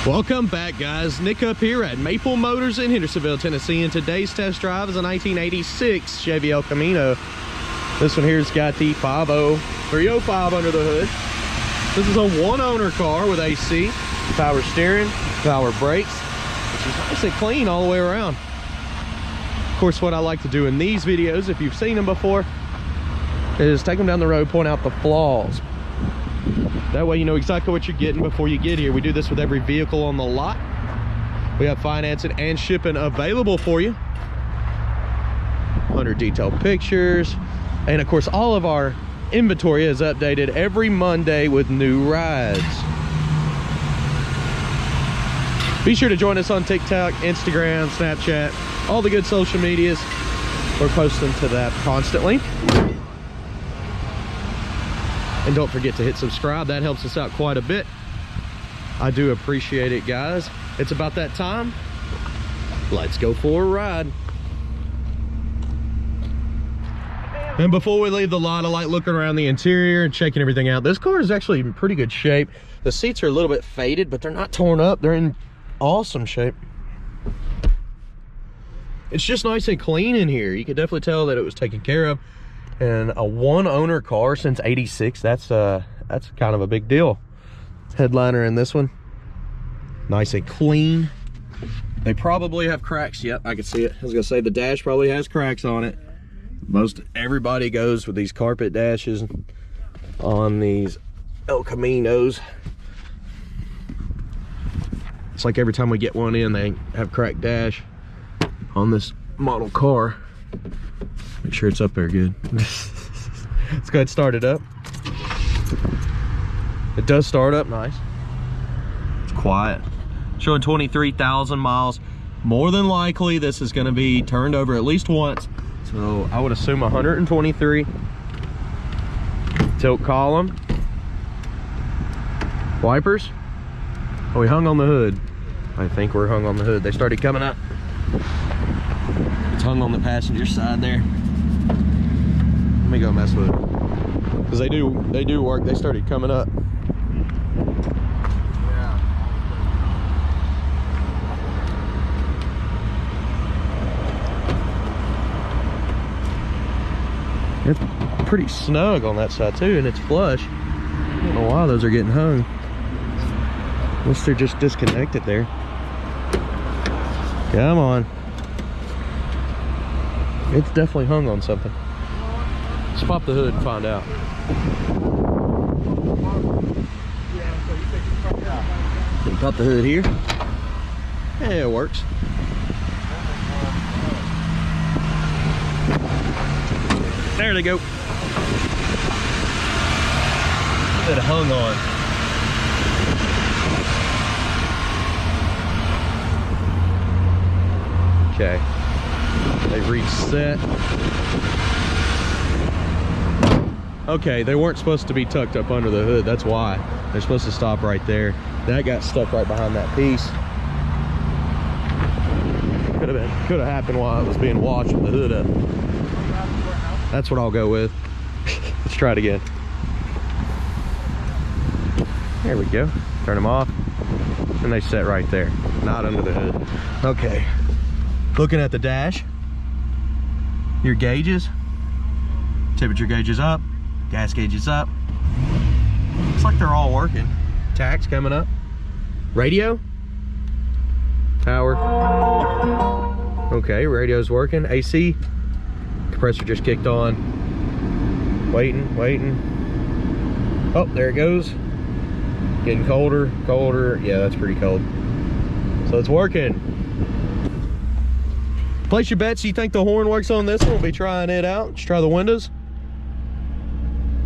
Welcome back, guys. Nick up here at Maple Motors in Hendersonville, Tennessee, and today's test drive is a 1986 Chevy El Camino. This one here's got the 305 under the hood. This is a one-owner car with AC, power steering, power brakes, which is nice and clean all the way around. Of course, what I like to do in these videos, if you've seen them before, is take them down the road, point out the flaws. That way you know exactly what you're getting before you get here. We do this with every vehicle on the lot. We have financing and shipping available for you. 100 detailed pictures. And of course, all of our inventory is updated every Monday with new rides. Be sure to join us on TikTok, Instagram, Snapchat, all the good social medias. We're posting to that constantly. And don't forget to hit subscribe. That helps us out quite a bit. I do appreciate it, guys. It's about that time. Let's go for a ride. And before we leave the lot, I like looking around the interior and checking everything out. This car is actually in pretty good shape. The seats are a little bit faded, but they're not torn up. They're in awesome shape. It's just nice and clean in here. You can definitely tell that it was taken care of. And a one-owner car since '86, that's kind of a big deal. Headliner in this one, nice and clean. They probably have cracks. Yep, I can see it. I was gonna say the dash probably has cracks on it. Most everybody goes with these carpet dashes on these El Caminos. It's like every time we get one in, they have cracked dash on this model car. Make sure it's up there good. Let's go ahead and start it up. It does start up nice. It's quiet. Showing 23,000 miles. More than likely, this is going to be turned over at least once. So I would assume 123. Tilt column. Wipers. Oh, we hung on the hood. I think we're hung on the hood. They started coming up. It's hung on the passenger side there. Let me go mess with it, because they do work. They started coming up. It's pretty snug on that side too, and it's flush. I don't know why those are getting hung. Unless they're just disconnected there. Come on. It's definitely hung on something. Let's pop the hood and find out. Can pop the hood here. Yeah, it works. There they go. It hung on. Okay. They reset. Okay, they weren't supposed to be tucked up under the hood. That's why. They're supposed to stop right there. That got stuck right behind that piece. Could have happened while it was being washed with the hood up. That's what I'll go with. Let's try it again. There we go. Turn them off. And they set right there. Not under the hood. Okay. Looking at the dash. Your gauges. Temperature gauge is up. Gas gauge is up. Looks like they're all working. Tax coming up. Radio. Power. Okay, radio's working. AC. Compressor just kicked on. Waiting. Oh, there it goes. Getting colder. Yeah, that's pretty cold. So it's working. Place your bets. You think the horn works on this one? We'll be trying it out. Let's try the windows.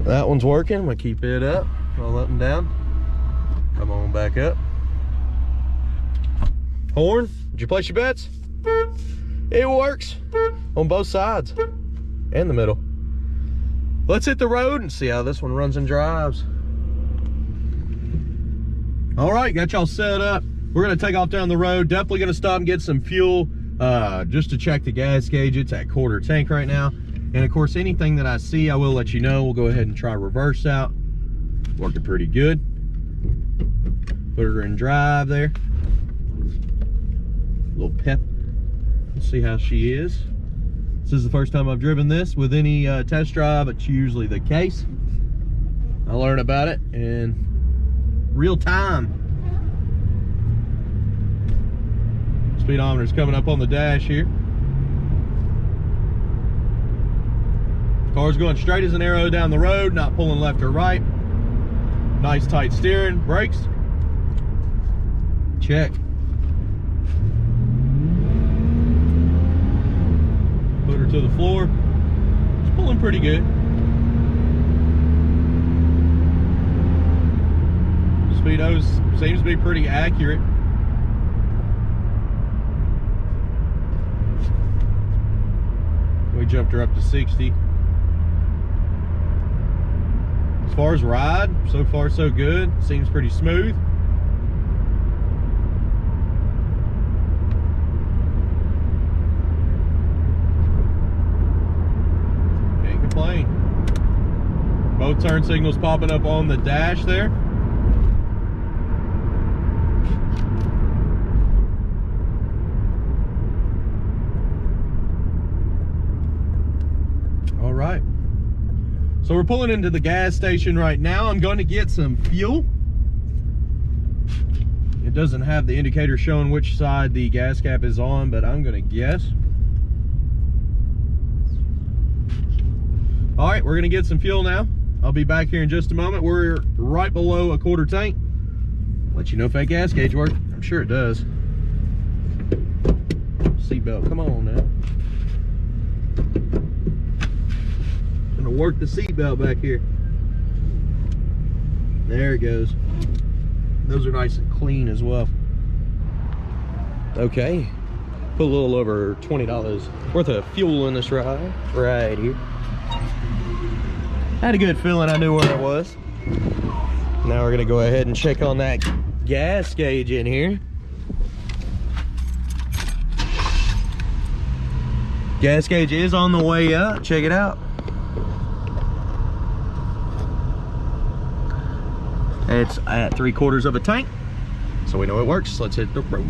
That one's working. I'm gonna keep it up. Roll up and down. Come on back up. Horn. Did you place your bets? It works on both sides and the middle. Let's hit the road and see how this one runs and drives. All right, got y'all set up. We're gonna take off down the road. Definitely gonna stop and get some fuel just to check the gas gauge. It's at quarter tank right now. And of course, anything that I see, I will let you know. We'll go ahead and try reverse out. Working pretty good. Put her in drive there. A little pep. Let's see how she is. This is the first time I've driven this with any test drive. It's usually the case. I learn about it in real time. Speedometer's coming up on the dash here. Car's going straight as an arrow down the road, not pulling left or right. Nice tight steering. Brakes. Check. Put her to the floor. It's pulling pretty good. Speedo seems to be pretty accurate. We jumped her up to 60. As far as ride, so far so good. Seems pretty smooth. Can't complain. Both turn signals popping up on the dash there. All right. So we're pulling into the gas station right now. I'm going to get some fuel. It doesn't have the indicator showing which side the gas cap is on, but I'm going to guess. All right, we're going to get some fuel now. I'll be back here in just a moment. We're right below a quarter tank. Let you know if that gas gauge works. I'm sure it does. Seatbelt, come on now. Gonna work the seatbelt back here. There it goes. Those are nice and clean as well. Okay, put a little over $20 worth of fuel in this ride right here. Had a good feeling I knew where it was. Now we're gonna go ahead and check on that gas gauge in here. Gas gauge is on the way up. Check it out. It's at 3/4 of a tank, so we know it works. Let's hit the road.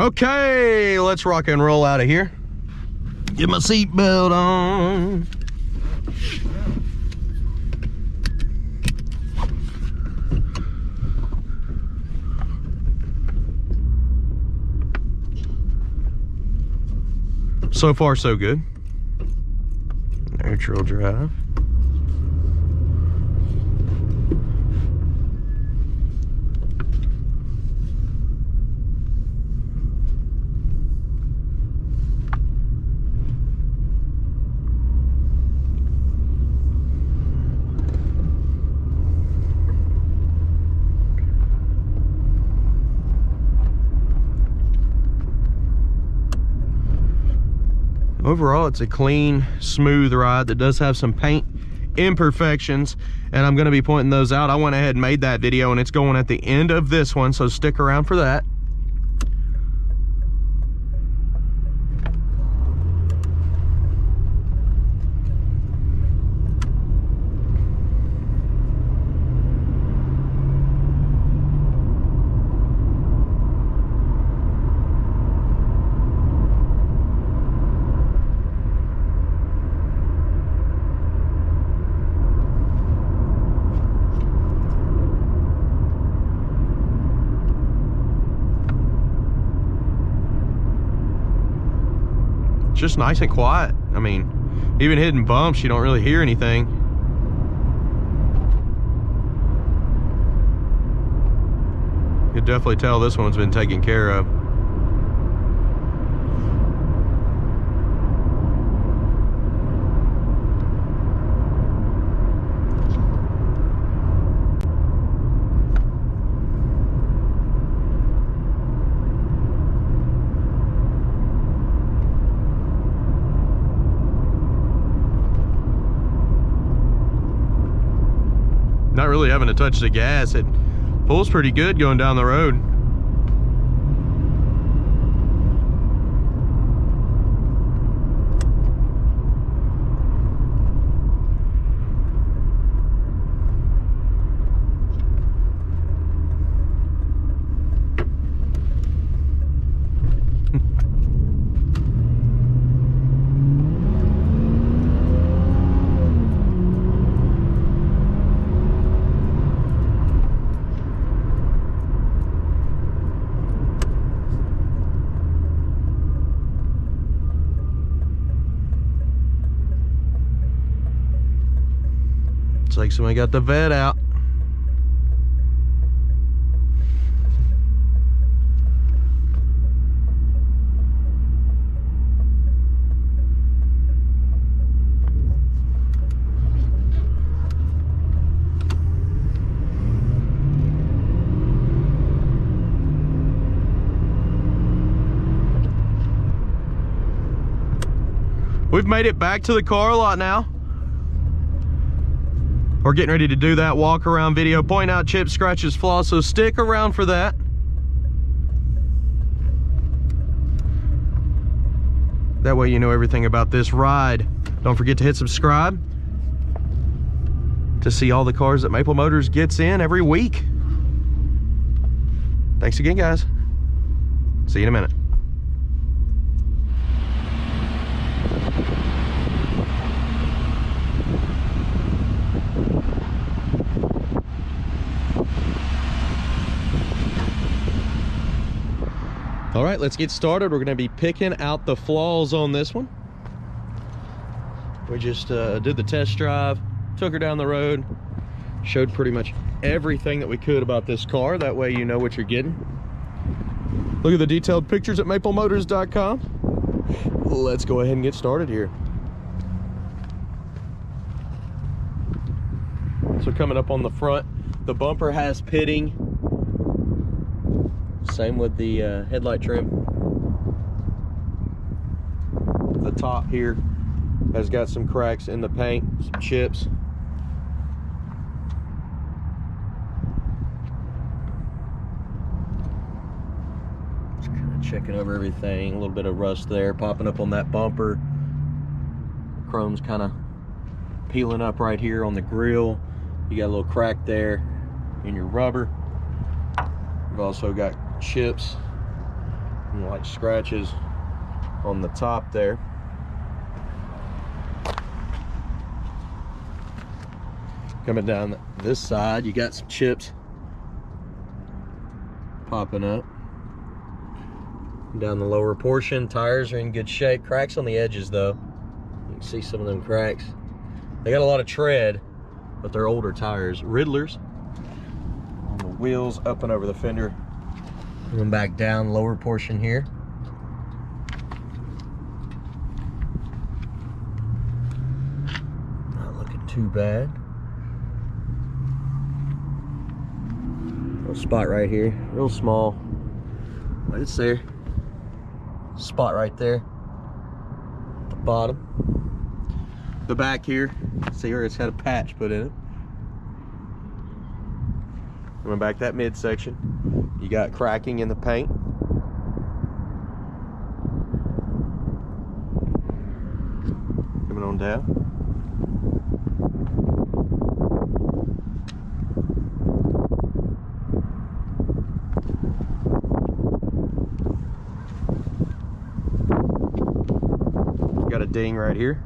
Okay, let's rock and roll out of here. Get my seatbelt on. So far, so good. Neutral drive. Overall, it's a clean, smooth ride that does have some paint imperfections, and I'm going to be pointing those out. I went ahead and made that video, and it's going at the end of this one, so stick around for that. Just nice and quiet. I mean, even hitting bumps, you don't really hear anything. You can definitely tell this one's been taken care of. Not really having to touch the gas. It pulls pretty good going down the road. Looks like somebody got the vet out. We've made it back to the car lot now. We're getting ready to do that walk around video, point out chips, scratches, flaws, so stick around for that. That way you know everything about this ride. Don't forget to hit subscribe to see all the cars that Maple Motors gets in every week. Thanks again, guys. See you in a minute. All right, let's get started. We're gonna be picking out the flaws on this one. We just did the test drive, took her down the road, showed pretty much everything that we could about this car. That way you know what you're getting. Look at the detailed pictures at maplemotors.com. Let's go ahead and get started here. So coming up on the front, the bumper has pitting. Same with the headlight trim. The top here has got some cracks in the paint, some chips. Just kind of checking over everything. A little bit of rust there popping up on that bumper. Chrome's kind of peeling up right here on the grill. You got a little crack there in your rubber. You've also got chips And like scratches on the top there. Coming down this side, you got some chips popping up. Down the lower portion, tires are in good shape. Cracks on the edges though. You can see some of them cracks. They got a lot of tread, but they're older tires. Riddlers on the wheels, up and over the fender. Coming back down lower portion here. Not looking too bad. Little spot right here, real small, but it's there. Spot right there at the bottom. The back here, see where it's had a patch put in it. Coming back that midsection, you got cracking in the paint. Coming on down. Got a ding right here.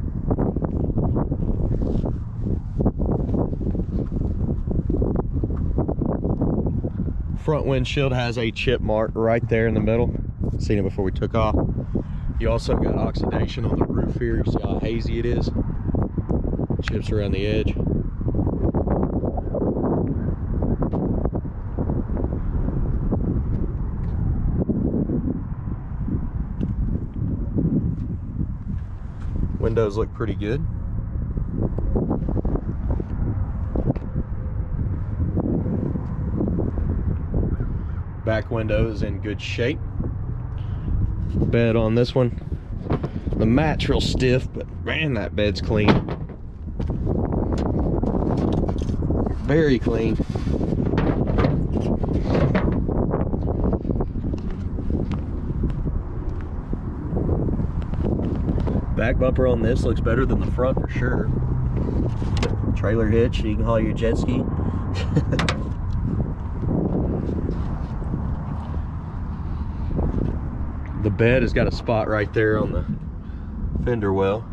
Front windshield has a chip mark right there in the middle. Seen it before we took off. You also got oxidation on the roof here. You see how hazy it is? Chips around the edge. Windows look pretty good. Back window is in good shape. Bed on this one. The mat's real stiff, but man, that bed's clean. Very clean. Back bumper on this looks better than the front for sure. Trailer hitch, you can haul your jet ski. The bed has got a spot right there on the fender well.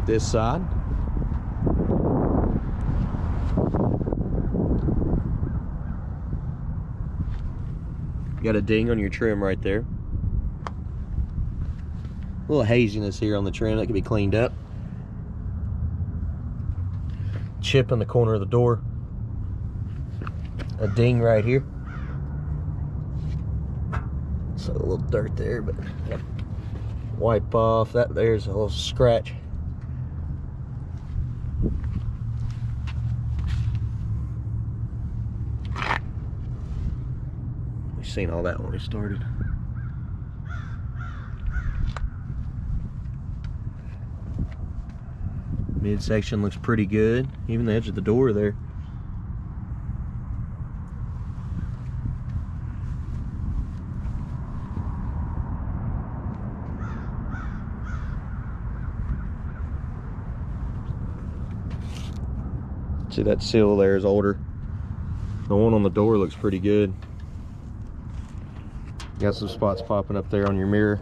This side. Got a ding on your trim right there. A little haziness here on the trim that can be cleaned up. Chip in the corner of the door. A ding right here. So a little dirt there, but wipe off. That there's a little scratch. We've seen all that when we started. Midsection looks pretty good. Even the edge of the door there. See, that seal there is older. The one on the door looks pretty good. Got some spots popping up there on your mirror.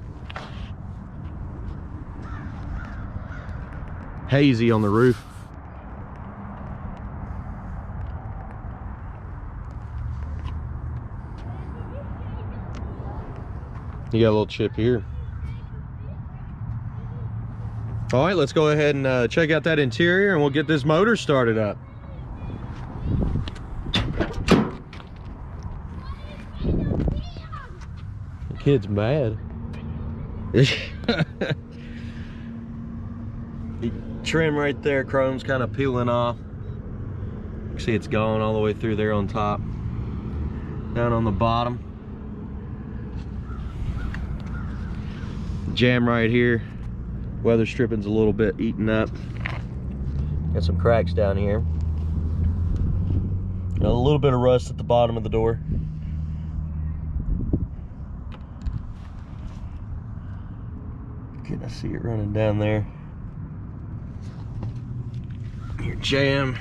Hazy on the roof. You got a little chip here. All right, let's go ahead and check out that interior and we'll get this motor started up. The kid's mad. Trim right there, chrome's kind of peeling off. You can see it's gone all the way through there on top. Down on the bottom. Jam right here. Weather stripping's a little bit eaten up. Got some cracks down here. Got a little bit of rust at the bottom of the door. Can I see it running down there? Your jam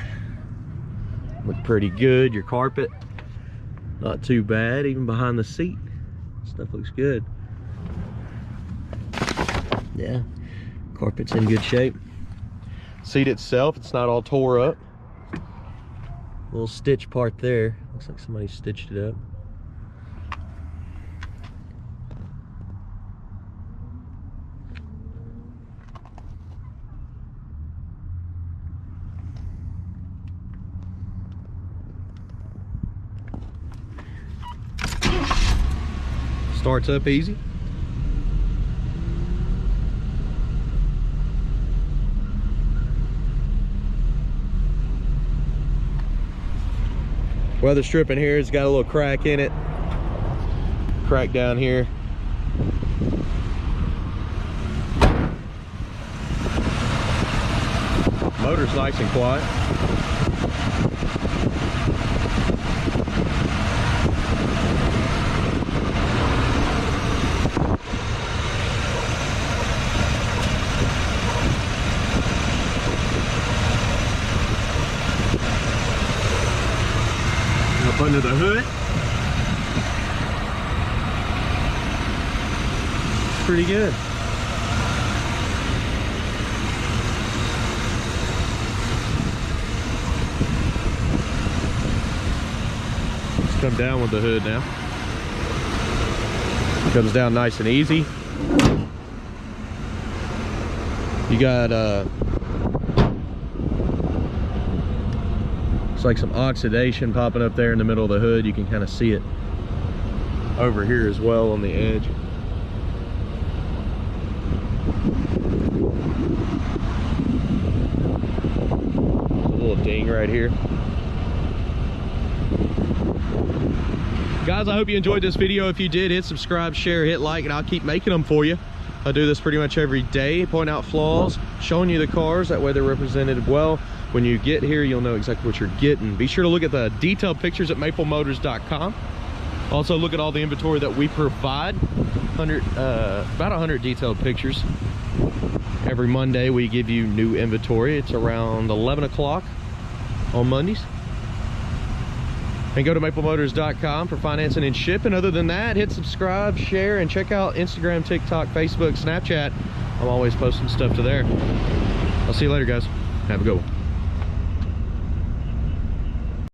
look pretty good. Your carpet, not too bad. Even behind the seat, stuff looks good. Yeah, carpet's in good shape. Seat itself, it's not all tore up. Little stitch part there. Looks like somebody stitched it up. Starts up easy. Weather strip in here has got a little crack in it. Crack down here. Motor's nice and quiet. Up under the hood. It's pretty good. Let's come down with the hood now. Comes down nice and easy. You got it's like some oxidation popping up there in the middle of the hood. You can kind of see it over here as well on the edge. A little ding right here. Guys, I hope you enjoyed this video. If you did, hit subscribe, share, hit like, and I'll keep making them for you. I do this pretty much every day, point out flaws, showing you the cars, that way they're represented well. When you get here, you'll know exactly what you're getting. Be sure to look at the detailed pictures at maplemotors.com. Also look at all the inventory that we provide. About 100 detailed pictures. Every Monday we give you new inventory. It's around 11 o'clock on Mondays. And go to maplemotors.com for financing and shipping. Other than that, hit subscribe, share, and check out Instagram, TikTok, Facebook, Snapchat. I'm always posting stuff to there. I'll see you later, guys. Have a good one.